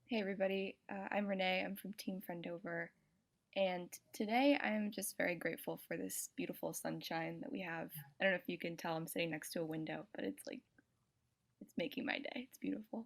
Hey everybody, I'm Renee. I'm from Team FriendOver, and today I'm just very grateful for this beautiful sunshine that we have. I don't know if you can tell I'm sitting next to a window, but it's making my day. It's beautiful.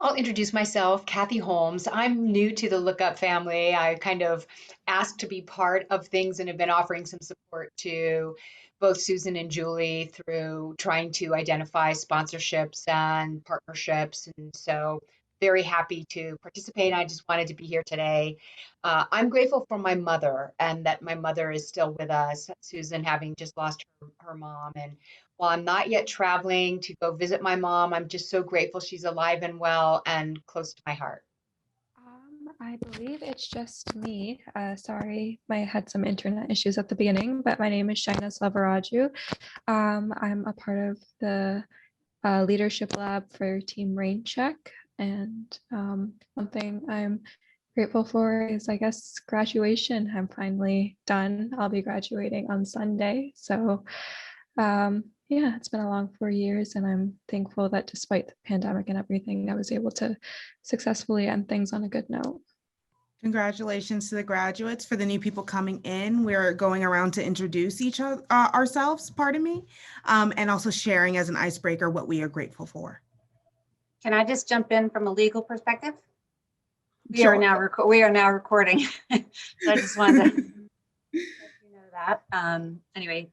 I'll introduce myself, Kathy Holmes. I'm new to the LookUp family. I kind of asked to be part of things and have been offering some support to both Susan and Julie through trying to identify sponsorships and partnerships. And so very happy to participate. I just wanted to be here today. I'm grateful for my mother and that my mother is still with us, Susan having just lost her mom. And while I'm not yet traveling to go visit my mom, I'm just so grateful she's alive and well and close to my heart. I believe it's just me. Sorry, I had some internet issues at the beginning, but my name is Shaina Slavaraju. I'm a part of the leadership lab for Team Raincheck, and one thing I'm grateful for is, I guess, graduation. I'm finally done. I'll be graduating on Sunday, so yeah, it's been a long 4 years, and I'm thankful that despite the pandemic and everything, I was able to successfully end things on a good note. Congratulations to the graduates. For the new people coming in, we're going around to introduce each other, ourselves, pardon me, and also sharing as an icebreaker what we are grateful for. Can I just jump in from a legal perspective? We Sure. are now recording. So I just wanted to let you know that. Anyway,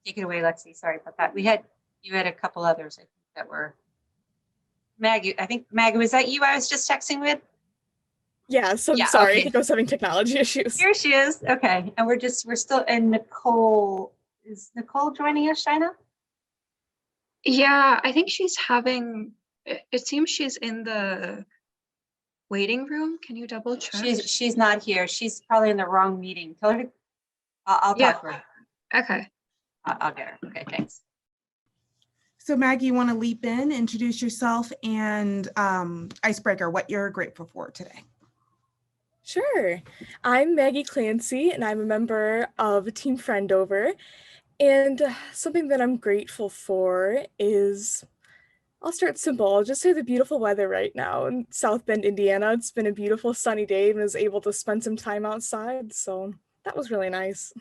take it away, Lexi. Sorry about that. You had a couple others, I think, that were Maggie. I think Maggie, was that you I was just texting with? Yeah, so I'm Yeah, sorry. okay. I think I was having technology issues. Here she is. Okay. And we're still in Nicole. Is Nicole joining us, Shaina? Yeah, I think she's having, it seems she's in the waiting room. Can you double check? She's not here. She's probably in the wrong meeting. Tell her to, I'll talk to her. Okay. I'll get her. Okay, thanks. So Maggie, you want to leap in, introduce yourself, and icebreaker, what you're grateful for today. Sure. I'm Maggie Clancy, and I'm a member of Team FriendOver. And something that I'm grateful for is, I'll start simple. I'll just say the beautiful weather right now in South Bend, Indiana. It's been a beautiful sunny day and was able to spend some time outside. So that was really nice.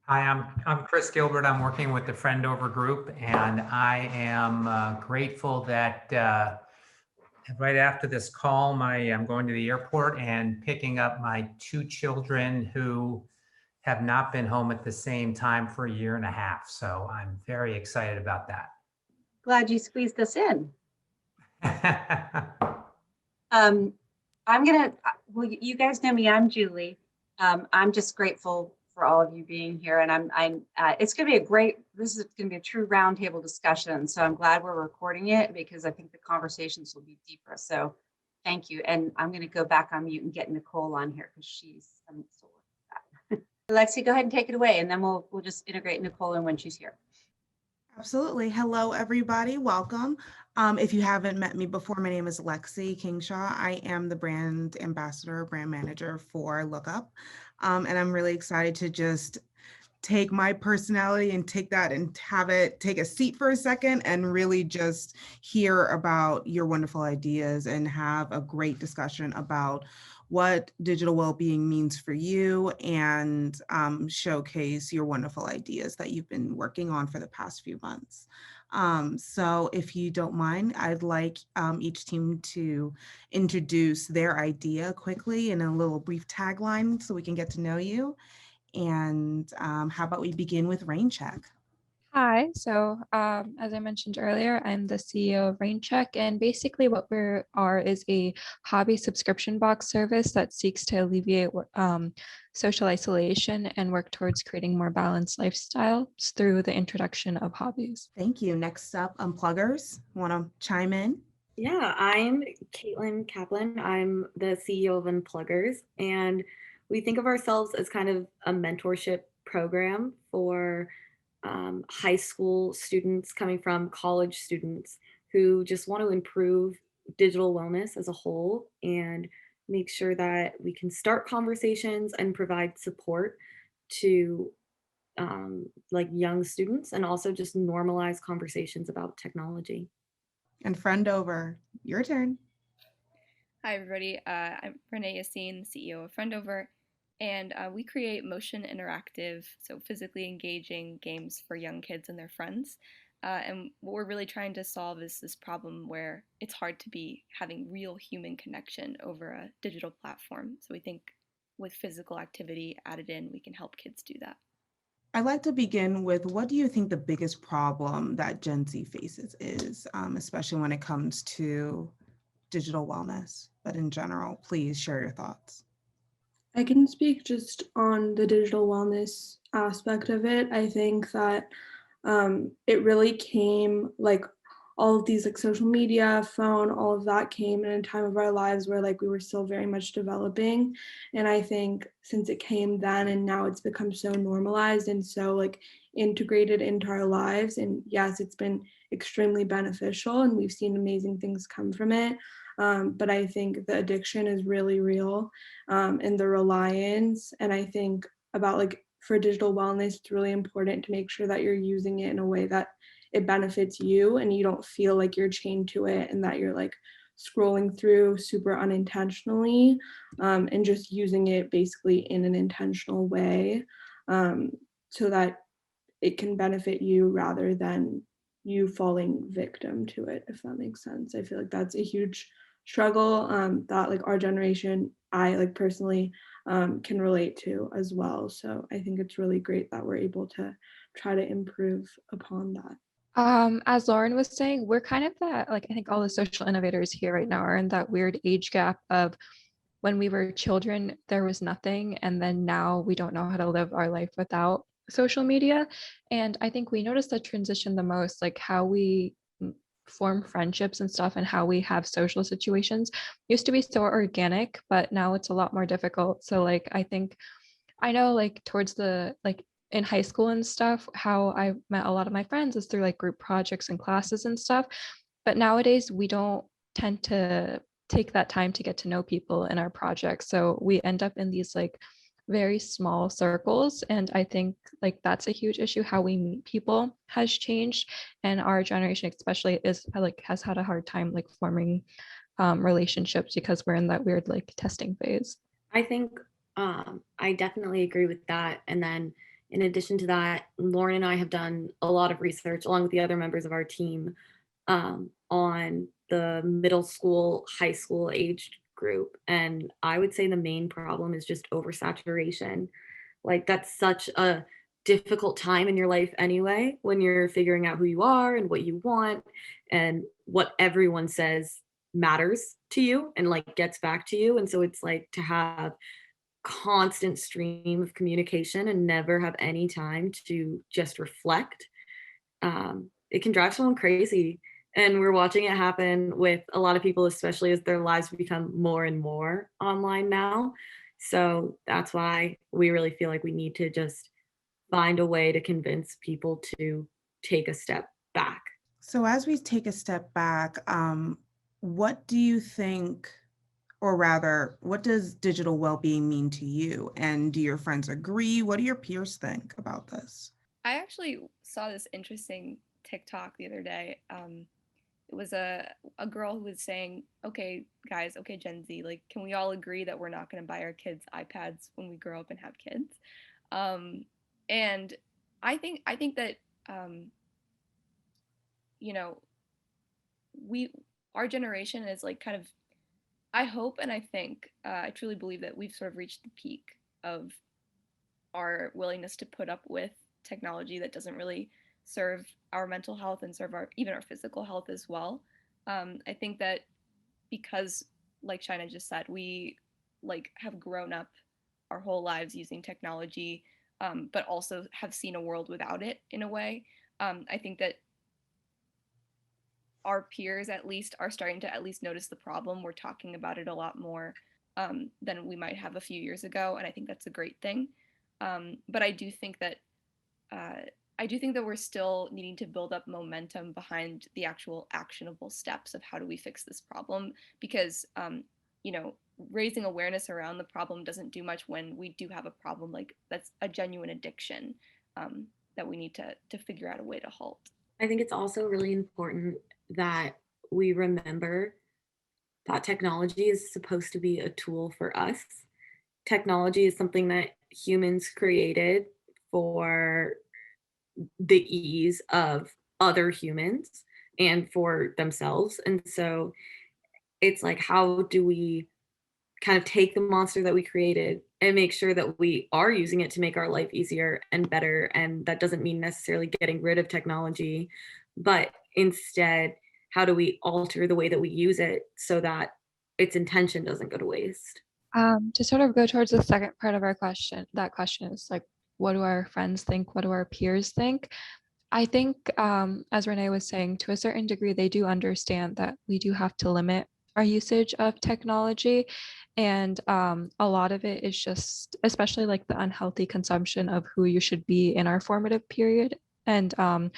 Hi, I'm Chris Gilbert. I'm working with the FriendOver group, and I am grateful that right after this call, I'm going to the airport and picking up my two children who have not been home at the same time for a year and a half. So I'm very excited about that. Glad you squeezed us in. Well, you guys know me, I'm Julie. I'm just grateful for all of you being here, and it's going to be this is going to be a true roundtable discussion. So I'm glad we're recording it because I think the conversations will be deeper. So thank you. And I'm going to go back on mute and get Nicole on here because I'm still with that. Lexi, go ahead and take it away, and then we'll just integrate Nicole in when she's here. Absolutely. Hello, everybody. Welcome. If you haven't met me before, my name is Lexi Kingshaw. I am the brand ambassador, brand manager for LookUp. And I'm really excited to just take my personality and take that and have it take a seat for a second and really just hear about your wonderful ideas and have a great discussion about what digital well-being means for you and showcase your wonderful ideas that you've been working on for the past few months. So if you don't mind, I'd like each team to introduce their idea quickly in a little brief tagline so we can get to know you. And how about we begin with Raincheck? Hi, so as I mentioned earlier, I'm the CEO of Raincheck, and basically what is a hobby subscription box service that seeks to alleviate social isolation and work towards creating more balanced lifestyles through the introduction of hobbies. Thank you. Next up, Unpluggers. Want to chime in? Yeah, I'm Kaplan. I'm the CEO of Unpluggers, and we think of ourselves as kind of a mentorship program for high school students coming from college students who just want to improve digital wellness as a whole and make sure that we can start conversations and provide support to like young students and also just normalize conversations about technology. And FriendOver, Your turn. Hi, everybody. I'm Renee Essin, CEO of FriendOver, and we create motion interactive, so physically engaging games for young kids and their friends. And what we're really trying to solve is this problem where it's hard to be having real human connection over a digital platform. So we think with physical activity added in, we can help kids do that. I'd like to begin with, what do you think the biggest problem that Gen Z faces is, especially when it comes to digital wellness, but in general, please share your thoughts. I can speak just on the digital wellness aspect of it. I think that it really came like all of these like social media, phone, all of that came in a time of our lives where like we were still very much developing. And I think since it came then and now it's become so normalized and so like integrated into our lives. And yes, it's been extremely beneficial and we've seen amazing things come from it. But I think the addiction is really real and the reliance. And I think about like for digital wellness, it's really important to make sure that you're using it in a way that it benefits you and you don't feel like you're chained to it and that you're like scrolling through super unintentionally and just using it basically in an intentional way so that it can benefit you rather than you falling victim to it, if that makes sense. I feel like that's a huge struggle that like our generation, I like personally can relate to as well. So I think it's really great that we're able to try to improve upon that. As Lauren was saying, we're kind of that, like, I think all the social innovators here right now are in that weird age gap of when we were children, there was nothing. And then now we don't know how to live our life without social media. And I think we noticed the transition the most, like how we form friendships and stuff and how we have social situations used to be so organic, but now it's a lot more difficult. So like, I know like towards the like in high school and stuff, how I met a lot of my friends is through like group projects and classes and stuff. But nowadays we don't tend to take that time to get to know people in our projects. So we end up in these like very small circles. And I think like that's a huge issue. How we meet people has changed. And our generation especially is like has had a hard time like forming relationships because we're in that weird like testing phase. I think I definitely agree with that. And then in addition to that, Lauren and I have done a lot of research along with the other members of our team on the middle school, high school aged group. And I would say the main problem is just oversaturation. Like that's such a difficult time in your life anyway, when you're figuring out who you are and what you want and what everyone says matters to you and like gets back to you. And so it's like to have constant stream of communication and never have any time to just reflect. It can drive someone crazy. And we're watching it happen with a lot of people, especially as their lives become more and more online now. So that's why we really feel like we need to just find a way to convince people to take a step back. So as we take a step back, what do you think, or rather, what does digital well-being mean to you? And do your friends agree? What do your peers think about this? I actually saw this interesting TikTok the other day. It was a girl who was saying, okay, guys, okay, Gen Z, like, can we all agree that we're not going to buy our kids iPads when we grow up and have kids? And I think that, you know, our generation is like kind of, I hope and I think, I truly believe that we've sort of reached the peak of our willingness to put up with technology that doesn't really serve our mental health and serve even our physical health as well. I think that because, like China just said, we like have grown up our whole lives using technology, but also have seen a world without it in a way. I think that our peers at least are starting to at least notice the problem. We're talking about it a lot more than we might have a few years ago, and I think that's a great thing. But I do think that we're still needing to build up momentum behind the actual actionable steps of how do we fix this problem, because raising awareness around the problem doesn't do much when we do have a problem like that's a genuine addiction that we need to figure out a way to halt. I think it's also really important that we remember that technology is supposed to be a tool for us. Technology is something that humans created for the ease of other humans and for themselves. And so it's like, how do we kind of take the monster that we created and make sure that we are using it to make our life easier and better? And that doesn't mean necessarily getting rid of technology, but instead, how do we alter the way that we use it so that its intention doesn't go to waste? To sort of go towards the second part of our question, that question is like, what do our friends think? What do our peers think? I think, as Renee was saying, to a certain degree, they do understand that we do have to limit our usage of technology. And a lot of it is just, especially like the unhealthy consumption of who you should be in our formative period. And a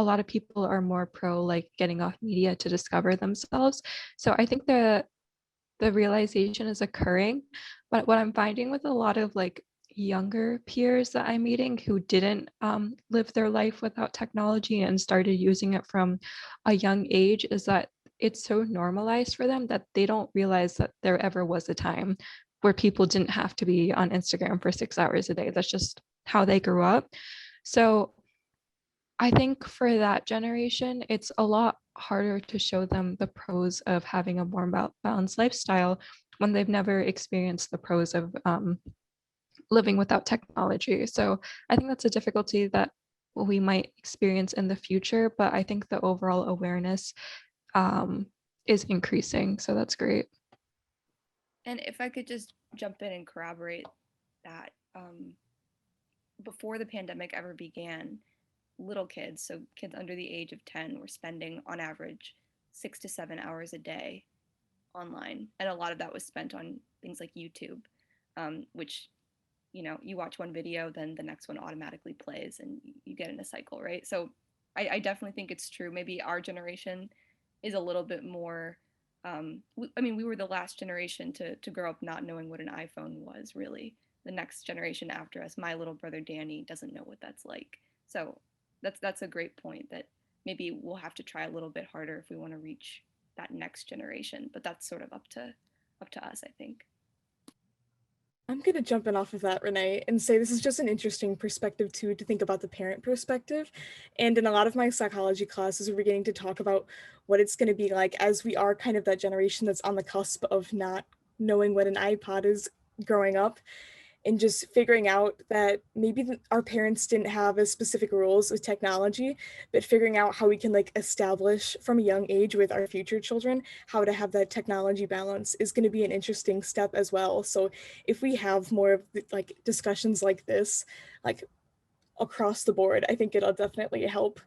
lot of people are more pro like getting off media to discover themselves. So I think the realization is occurring. But what I'm finding with a lot of like younger peers that I'm meeting who didn't live their life without technology and started using it from a young age is that it's so normalized for them that they don't realize that there ever was a time where people didn't have to be on Instagram for 6 hours a day. That's just how they grew up. So I think for that generation, it's a lot harder to show them the pros of having a more balanced lifestyle when they've never experienced the pros of living without technology. So I think that's a difficulty that we might experience in the future, but I think the overall awareness is increasing. So that's great. And if I could just jump in and corroborate that, before the pandemic ever began, little kids, so kids under the age of 10, were spending on average 6 to 7 hours a day online. And a lot of that was spent on things like YouTube, which, you watch one video, then the next one automatically plays and you get in a cycle, right? So I definitely think it's true. Maybe our generation is a little bit more, we were the last generation to grow up not knowing what an iPhone was, really. The next generation after us, my little brother Danny, doesn't know what that's like. So that's a great point, that maybe we'll have to try a little bit harder if we want to reach that next generation, but that's sort of up to us, I think. I'm going to jump in off of that, Renee, and say this is just an interesting perspective too, to think about the parent perspective. And in a lot of my psychology classes, we're beginning to talk about what it's going to be like as we are kind of that generation that's on the cusp of not knowing what an iPod is growing up, and just figuring out that maybe our parents didn't have as specific rules with technology, but figuring out how we can like establish from a young age with our future children how to have that technology balance is going to be an interesting step as well. So if we have more of the, like discussions like this, like across the board, I think it'll definitely help.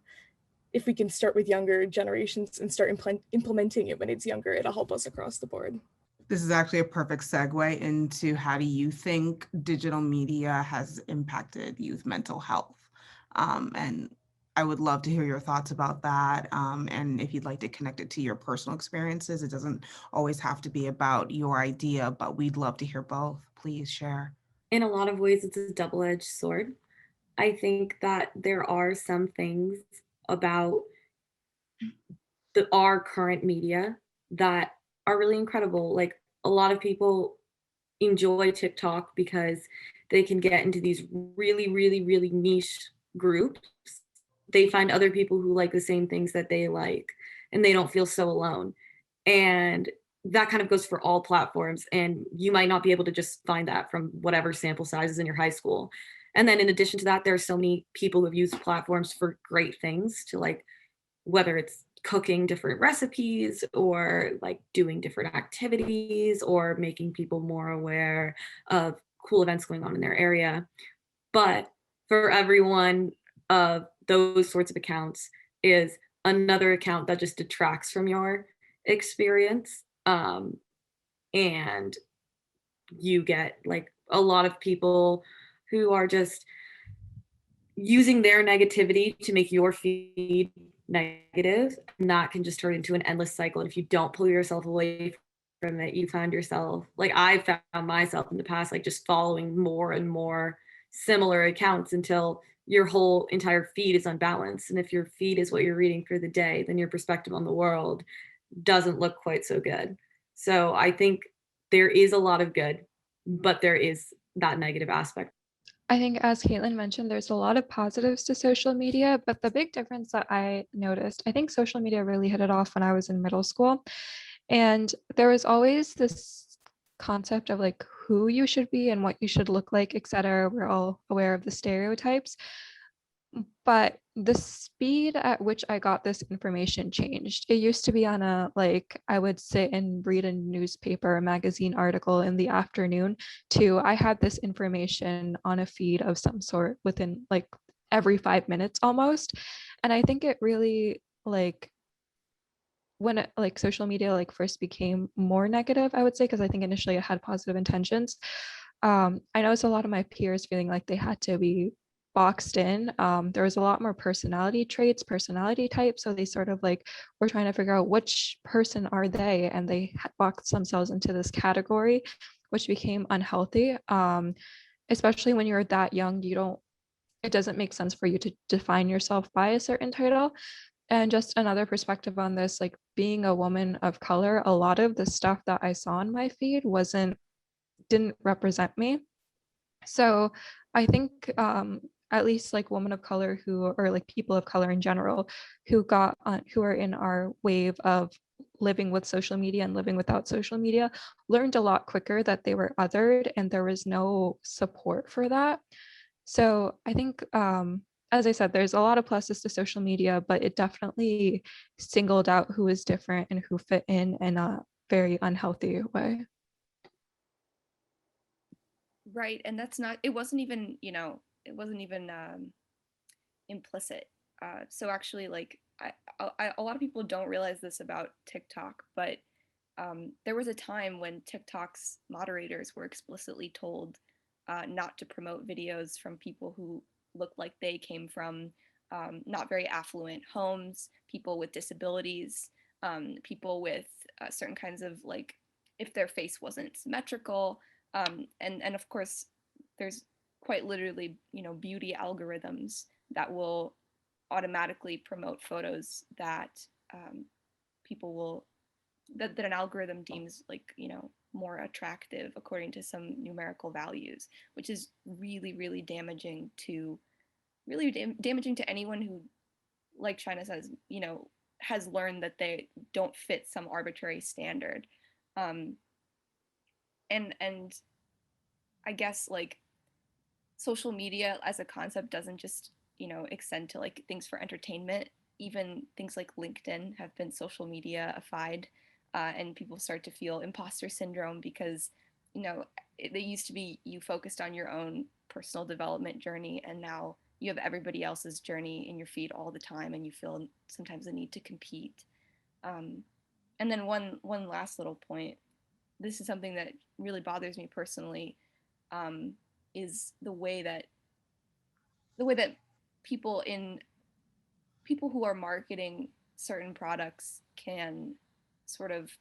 If we can start with younger generations and start implementing it when it's younger, it'll help us across the board. This is actually a perfect segue into how do you think digital media has impacted youth mental health? And I would love to hear your thoughts about that. And if you'd like to connect it to your personal experiences, it doesn't always have to be about your idea, but we'd love to hear both. Please share. In a lot of ways, it's a double-edged sword. I think that there are some things about our current media that are really incredible. Like, a lot of people enjoy TikTok because they can get into these really, really, really niche groups. They find other people who like the same things that they like, and they don't feel so alone. And that kind of goes for all platforms. And you might not be able to just find that from whatever sample size is in your high school. And then in addition to that, there are so many people who've used platforms for great things, to like, whether it's cooking different recipes or like doing different activities or making people more aware of cool events going on in their area. But for every one of those sorts of accounts is another account that just detracts from your experience. And you get like a lot of people who are just using their negativity to make your feed negative, and that can just turn into an endless cycle. And if you don't pull yourself away from it, you find yourself, like I found myself in the past, like just following more and more similar accounts until your whole entire feed is unbalanced. And if your feed is what you're reading for the day, then your perspective on the world doesn't look quite so good. So I think there is a lot of good, but there is that negative aspect. I think, as Caitlin mentioned, there's a lot of positives to social media, but the big difference that I noticed, I think social media really hit it off when I was in middle school. And there was always this concept of like who you should be and what you should look like, et cetera. We're all aware of the stereotypes. But the speed at which I got this information changed. It used to be on a, like, I would sit and read a newspaper, a magazine article in the afternoon, to I had this information on a feed of some sort within like every 5 minutes almost. And I think it really, like, when it, like, social media like first became more negative, I would say, because I think initially it had positive intentions. I noticed a lot of my peers feeling like they had to be boxed in. There was a lot more personality traits, personality types. So they sort of like were trying to figure out which person are they, and they boxed themselves into this category, which became unhealthy. Especially when you're that young, it doesn't make sense for you to define yourself by a certain title. And just another perspective on this, like being a woman of color, a lot of the stuff that I saw on my feed didn't represent me. So I think at least like women of color or like people of color in general who are in our wave of living with social media and living without social media learned a lot quicker that they were othered and there was no support for that. So I think, as I said, there's a lot of pluses to social media, but it definitely singled out who is different and who fit in a very unhealthy way. Right. And that's not, it wasn't even, implicit. So actually, like, a lot of people don't realize this about TikTok, but there was a time when TikTok's moderators were explicitly told not to promote videos from people who looked like they came from not very affluent homes, people with disabilities, people with certain kinds of, like, if their face wasn't symmetrical, and of course, there's quite literally, beauty algorithms that will automatically promote photos that people will that an algorithm deems, like, more attractive according to some numerical values, which is really damaging to anyone who, like China says, has learned that they don't fit some arbitrary standard. And I guess, like, social media as a concept doesn't just, extend to like things for entertainment. Even things like LinkedIn have been social media-ified, and people start to feel imposter syndrome because, it used to be you focused on your own personal development journey, and now you have everybody else's journey in your feed all the time, and you feel sometimes the need to compete. And then one last little point. This is something that really bothers me personally, is the way that people who are marketing certain products can sort of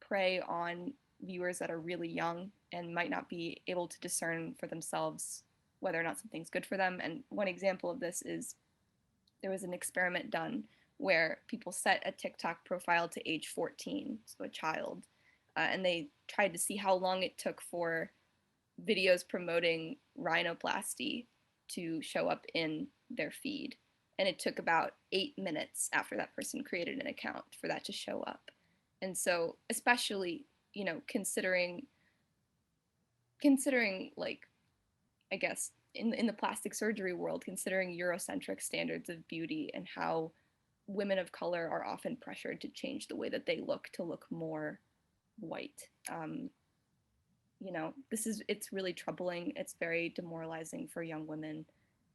prey on viewers that are really young and might not be able to discern for themselves whether or not something's good for them. And one example of this is there was an experiment done where people set a TikTok profile to age 14, so a child, and they tried to see how long it took for videos promoting rhinoplasty to show up in their feed. And it took about 8 minutes after that person created an account for that to show up. And so, especially, considering like, I guess in the plastic surgery world, considering Eurocentric standards of beauty and how women of color are often pressured to change the way that they look to look more white. It's really troubling. It's very demoralizing for young women,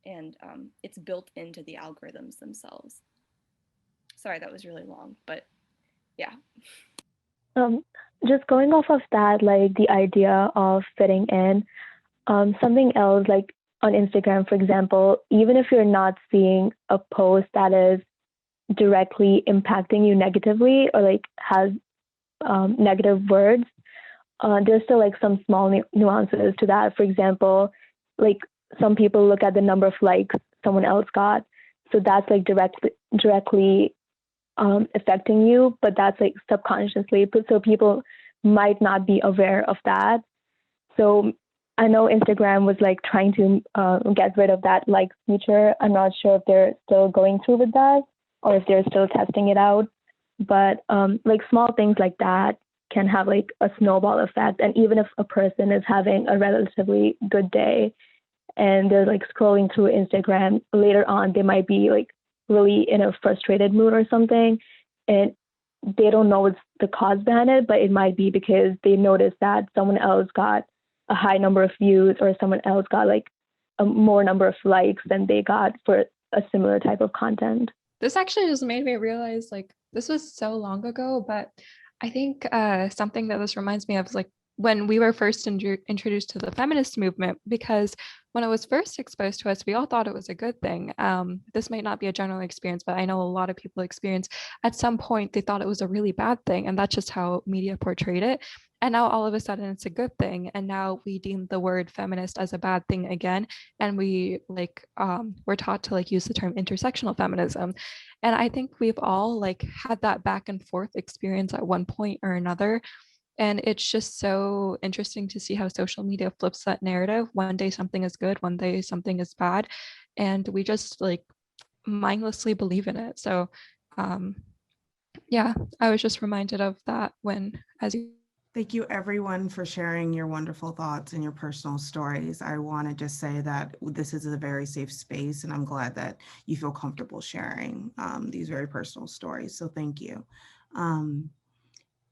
and it's built into the algorithms themselves. Sorry, that was really long, but yeah. Just going off of that, like the idea of fitting in, something else, like on Instagram, for example, even if you're not seeing a post that is directly impacting you negatively or like has negative words, there's still like some small nuances to that. For example, like some people look at the number of likes someone else got, so that's like directly affecting you, but that's like subconsciously. So people might not be aware of that. So I know Instagram was like trying to get rid of that like feature. I'm not sure if they're still going through with that or if they're still testing it out. But like small things like that can have like a snowball effect. And even if a person is having a relatively good day and they're like scrolling through Instagram, later on they might be like really in a frustrated mood or something, and they don't know what's the cause behind it, but it might be because they noticed that someone else got a high number of views or someone else got like a more number of likes than they got for a similar type of content. This actually just made me realize like this was so long ago, but I think something that this reminds me of is like when we were first introduced to the feminist movement, because when it was first exposed to us, we all thought it was a good thing. This might not be a general experience, but I know a lot of people experience at some point they thought it was a really bad thing, and that's just how media portrayed it. And now all of a sudden it's a good thing, and now we deem the word feminist as a bad thing again, and we like we're taught to like use the term intersectional feminism. And I think we've all like had that back and forth experience at one point or another. And it's just so interesting to see how social media flips that narrative. One day something is good, one day something is bad. And we just like mindlessly believe in it. So yeah, I was just reminded of that when, as you. Thank you everyone for sharing your wonderful thoughts and your personal stories. I want to just say that this is a very safe space, and I'm glad that you feel comfortable sharing these very personal stories. So thank you.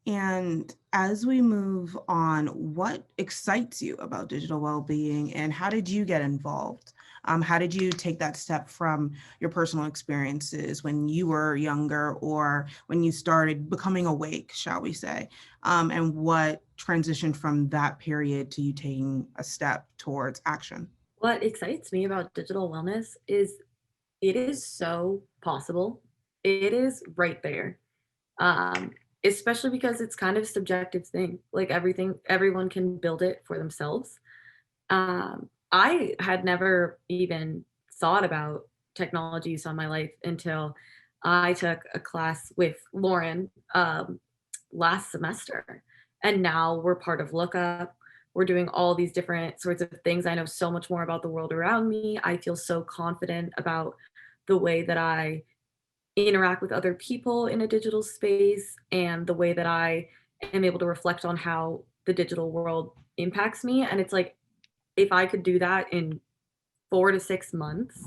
And as we move on, what excites you about digital well-being and how did you get involved? How did you take that step from your personal experiences when you were younger or when you started becoming awake, shall we say? And what transitioned from that period to you taking a step towards action? What excites me about digital wellness is it is so possible. It is right there. Especially because it's kind of a subjective thing. Like everyone can build it for themselves. I had never even thought about technology use on my life until I took a class with Lauren last semester. And now we're part of LookUp. We're doing all these different sorts of things. I know so much more about the world around me. I feel so confident about the way that I interact with other people in a digital space and the way that I am able to reflect on how the digital world impacts me. And it's like, if I could do that in 4 to 6 months,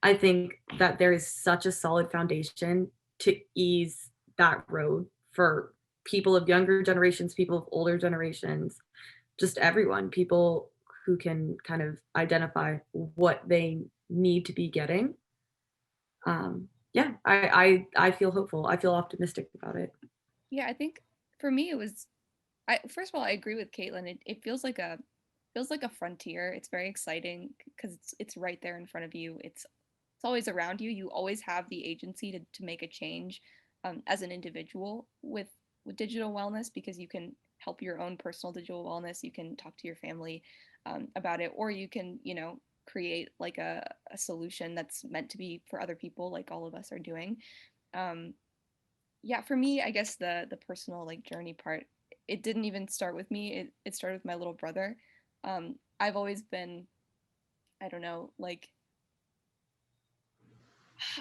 I think that there is such a solid foundation to ease that road for people of younger generations, people of older generations, just everyone, people who can kind of identify what they need to be getting. Yeah, I feel hopeful. I feel optimistic about it. Yeah, I think for me it was first of all, I agree with Caitlin. It feels like a frontier. It's very exciting because it's right there in front of you. It's always around you. You always have the agency to make a change as an individual with digital wellness, because you can help your own personal digital wellness. You can talk to your family about it, or you can, you know, create like a solution that's meant to be for other people, like all of us are doing. Um, yeah, for me, I guess the personal like journey part, it didn't even start with me. It started with my little brother. I've always been, I don't know, like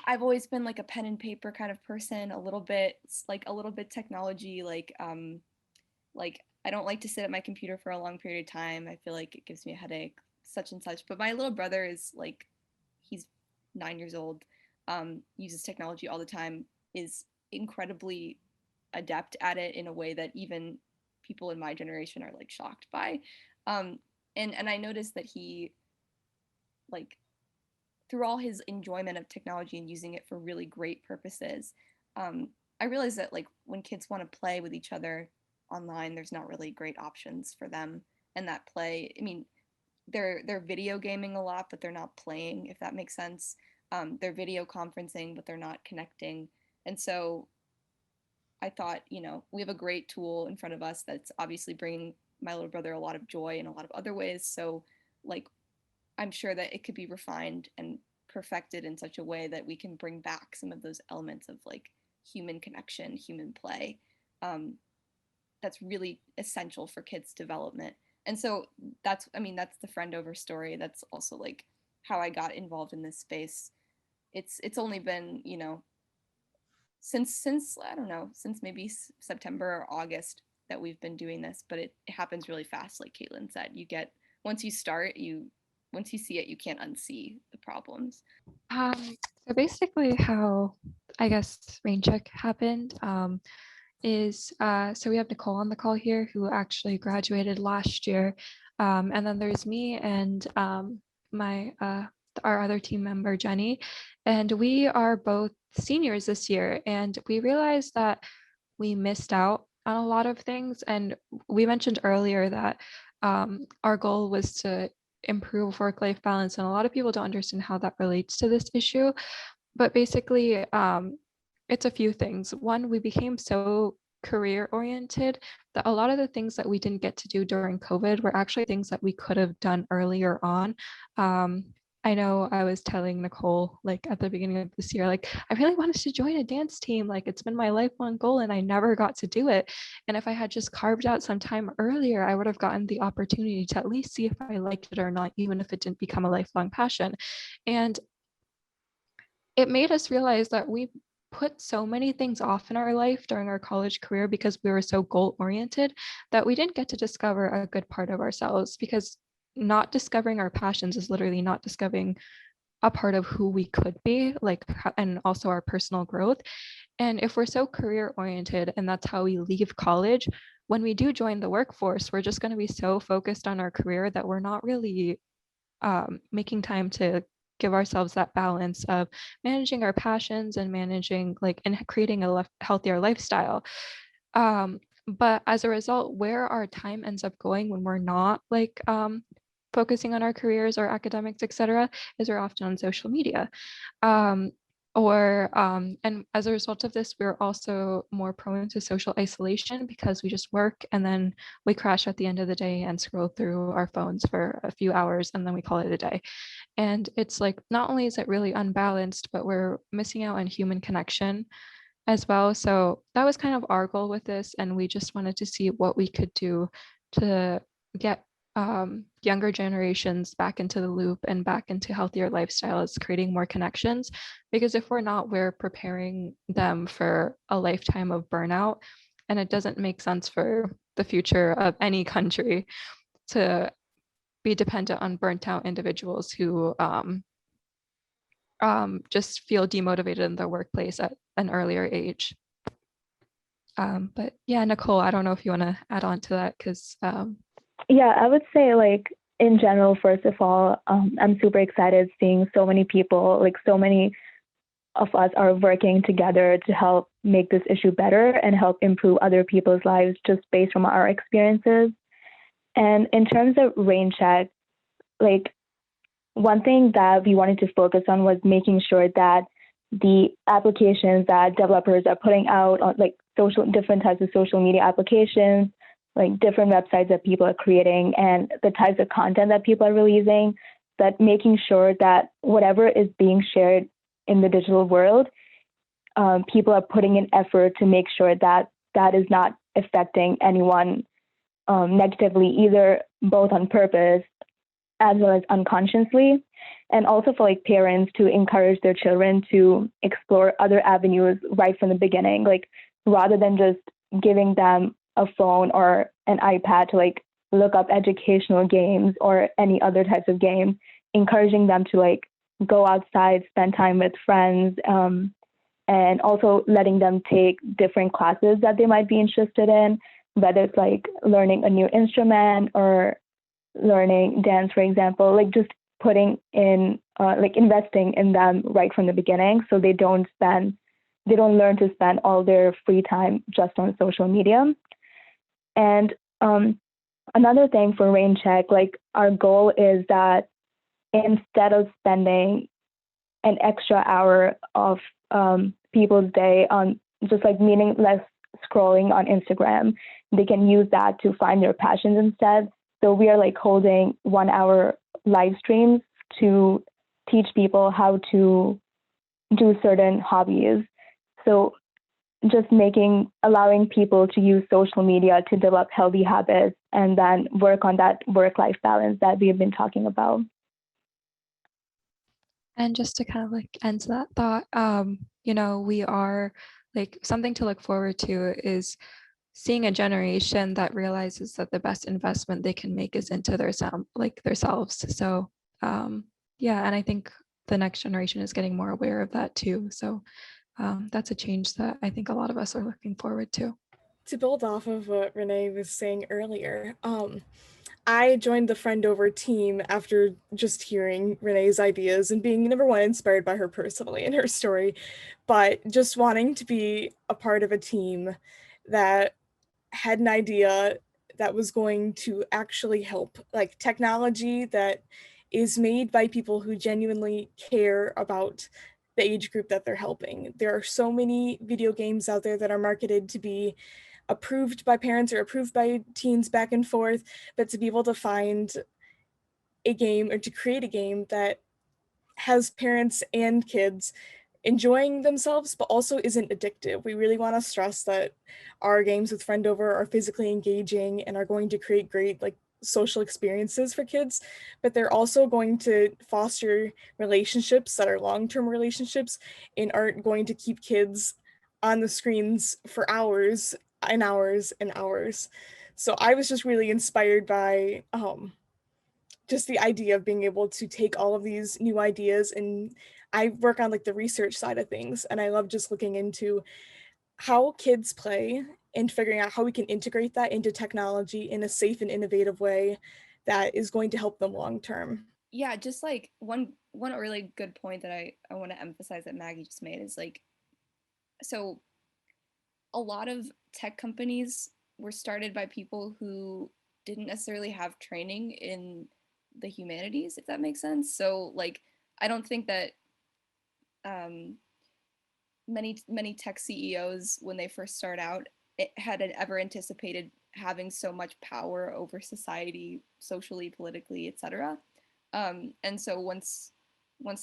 I've always been like a pen and paper kind of person, a little bit like a little bit technology, like I don't like to sit at my computer for a long period of time. I feel like it gives me a headache, such and such. But my little brother is like, he's 9 years old, uses technology all the time, is incredibly adept at it in a way that even people in my generation are like shocked by. Um, and I noticed that he, like, through all his enjoyment of technology and using it for really great purposes, I realized that like when kids want to play with each other online, there's not really great options for them. And that play, I mean, they're video gaming a lot, but they're not playing, if that makes sense. They're video conferencing, but they're not connecting. And so I thought, you know, we have a great tool in front of us that's obviously bringing my little brother a lot of joy in a lot of other ways. So, like, I'm sure that it could be refined and perfected in such a way that we can bring back some of those elements of like human connection, human play, that that's really essential for kids' development. And so that's the FriendOver story. That's also like how I got involved in this space. It's only been, since I don't know, since maybe September or August that we've been doing this, but it happens really fast. Like Caitlin said, once you start, once you see it, you can't unsee the problems. So basically how I guess Raincheck happened is so we have Nicole on the call here who actually graduated last year. And then there's me and my our other team member, Jenny, and we are both seniors this year. And we realized that we missed out on a lot of things. And we mentioned earlier that our goal was to improve work-life balance. And a lot of people don't understand how that relates to this issue. But basically, it's a few things. One, we became so career oriented that a lot of the things that we didn't get to do during COVID were actually things that we could have done earlier on. I know I was telling Nicole, like at the beginning of this year, like I really wanted to join a dance team. Like it's been my lifelong goal and I never got to do it. And if I had just carved out some time earlier, I would have gotten the opportunity to at least see if I liked it or not, even if it didn't become a lifelong passion. And it made us realize that we put so many things off in our life during our college career because we were so goal oriented that we didn't get to discover a good part of ourselves, because not discovering our passions is literally not discovering a part of who we could be, like, and also our personal growth. And if we're so career oriented and that's how we leave college, when we do join the workforce, we're just going to be so focused on our career that we're not really making time to give ourselves that balance of managing our passions and managing and creating a healthier lifestyle. But as a result, where our time ends up going when we're not focusing on our careers or academics, etc., is we're often on social media. And as a result of this, we're also more prone to social isolation because we just work and then we crash at the end of the day and scroll through our phones for a few hours and then we call it a day. And it's like, not only is it really unbalanced, but we're missing out on human connection as well. So that was kind of our goal with this. And we just wanted to see what we could do to get younger generations back into the loop and back into healthier lifestyles, creating more connections. Because if we're not, we're preparing them for a lifetime of burnout. And it doesn't make sense for the future of any country to be dependent on burnt out individuals who just feel demotivated in their workplace at an earlier age. But yeah, Nicole, I don't know if you want to add on to that because yeah, I would say in general, first of all, I'm super excited seeing so many people, so many of us are working together to help make this issue better and help improve other people's lives just based from our experiences. And in terms of Raincheck, one thing that we wanted to focus on was making sure that the applications that developers are putting out on different types of social media applications, different websites that people are creating and the types of content that people are releasing, that making sure that whatever is being shared in the digital world, people are putting in effort to make sure that that is not affecting anyone negatively, either both on purpose as well as unconsciously, and also for parents to encourage their children to explore other avenues right from the beginning, rather than just giving them a phone or an iPad to look up educational games or any other types of games, encouraging them to go outside, spend time with friends, and also letting them take different classes that they might be interested in, whether it's learning a new instrument or learning dance, for example, just putting in, investing in them right from the beginning so they don't learn to spend all their free time just on social media. And another thing for Raincheck, our goal is that instead of spending an extra hour of people's day on just meaningless scrolling on Instagram, they can use that to find their passions instead. So we are holding 1 hour live streams to teach people how to do certain hobbies. So just allowing people to use social media to develop healthy habits and then work on that work-life balance that we have been talking about. And just to kind of like end to that thought, we are like something to look forward to is seeing a generation that realizes that the best investment they can make is into themselves. So yeah, and I think the next generation is getting more aware of that too. So that's a change that I think a lot of us are looking forward to. To build off of what Renee was saying earlier, I joined the FriendOver team after just hearing Renee's ideas and being, number one, inspired by her personally and her story, but just wanting to be a part of a team that had an idea that was going to actually help, like technology that is made by people who genuinely care about the age group that they're helping. There are so many video games out there that are marketed to be approved by parents or approved by teens back and forth, but to be able to find a game or to create a game that has parents and kids enjoying themselves, but also isn't addictive. We really want to stress that our games with FriendOver are physically engaging and are going to create great like social experiences for kids, but they're also going to foster relationships that are long-term relationships and aren't going to keep kids on the screens for hours and hours and hours. So I was just really inspired by just the idea of being able to take all of these new ideas, and I work on like the research side of things, and I love just looking into how kids play and figuring out how we can integrate that into technology in a safe and innovative way that is going to help them long term. Yeah, just like one really good point that I want to emphasize that Maggie just made is like, so a lot of tech companies were started by people who didn't necessarily have training in the humanities, if that makes sense. So like, I don't think that many tech CEOs, when they first start out, had ever anticipated having so much power over society, socially, politically, etc. And so once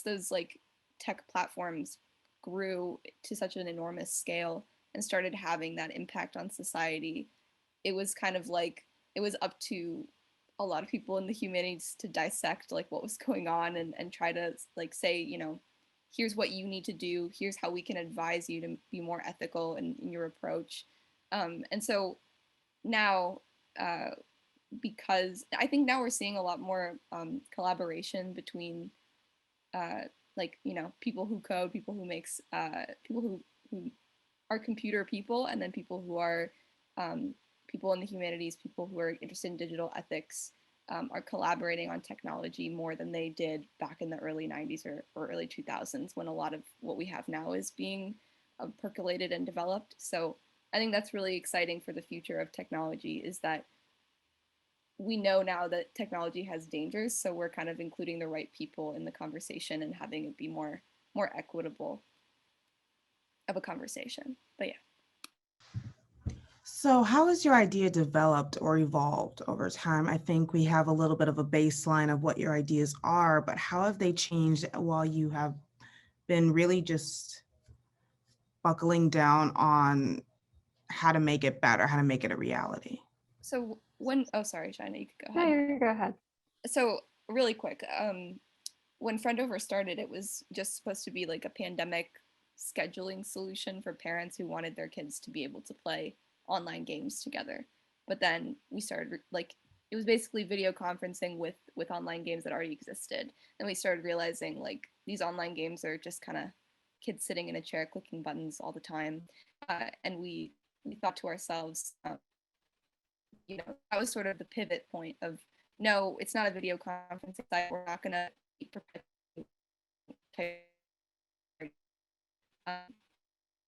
those like tech platforms grew to such an enormous scale and started having that impact on society, it was kind of like it was up to a lot of people in the humanities to dissect like what was going on and try to like say, you know, here's what you need to do, here's how we can advise you to be more ethical in your approach. And so now, because I think now we're seeing a lot more collaboration between like, you know, people who code, people who makes people who are computer people, and then people who are people in the humanities, people who are interested in digital ethics, are collaborating on technology more than they did back in the early 90s or early 2000s, when a lot of what we have now is being percolated and developed. So I think that's really exciting for the future of technology, is that we know now that technology has dangers, so we're kind of including the right people in the conversation and having it be more equitable of a conversation. But yeah. So how has your idea developed or evolved over time? I think we have a little bit of a baseline of what your ideas are, but how have they changed while you have been really just buckling down on how to make it better, how to make it a reality? So sorry, China, you could go No, ahead. you go ahead. So really quick, when FriendOver started, it was just supposed to be like a pandemic scheduling solution for parents who wanted their kids to be able to play online games together. But then we started like, it was basically video conferencing with online games that already existed. Then we started realizing like these online games are just kind of kids sitting in a chair clicking buttons all the time, and we thought to ourselves, you know, that was sort of the pivot point of, no, it's not a video conferencing site. We're not gonna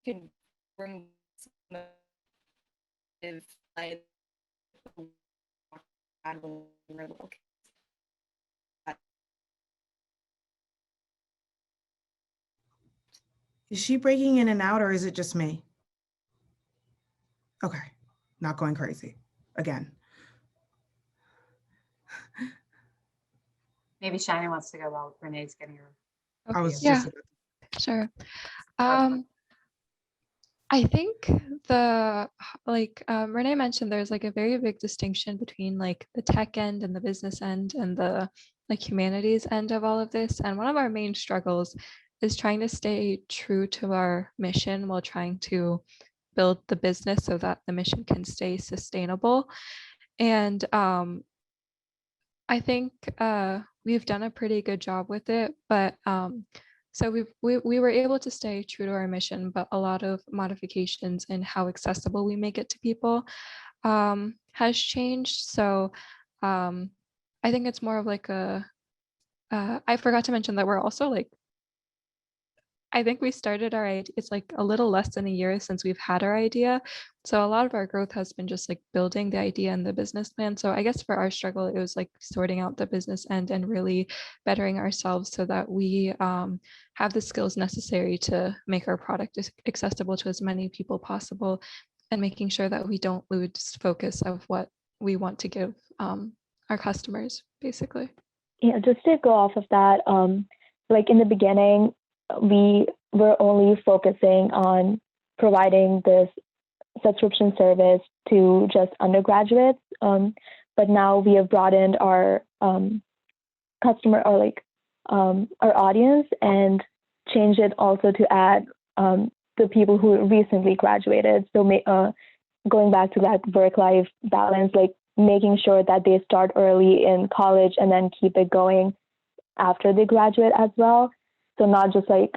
can bring some life. Is she breaking in and out, or is it just me? Okay, not going crazy again. Maybe Shiny wants to go while Renee's getting her. I was Yeah, just sure. I think Renee mentioned, there's like a very big distinction between like the tech end and the business end and the like humanities end of all of this. And one of our main struggles is trying to stay true to our mission while trying to build the business so that the mission can stay sustainable. And I think we've done a pretty good job with it, but so we were able to stay true to our mission, but a lot of modifications in how accessible we make it to people has changed. So I think it's more of like I forgot to mention that we're also like, I think we started our idea, it's like a little less than a year since we've had our idea. So a lot of our growth has been just like building the idea and the business plan. So I guess for our struggle, it was like sorting out the business end and really bettering ourselves so that we have the skills necessary to make our product accessible to as many people possible, and making sure that we don't lose focus of what we want to give our customers, basically. Yeah, just to go off of that, like in the beginning, we were only focusing on providing this subscription service to just undergraduates, but now we have broadened our customer, or like our audience, and changed it also to add the people who recently graduated. So going back to that work-life balance, like making sure that they start early in college and then keep it going after they graduate as well. So not just like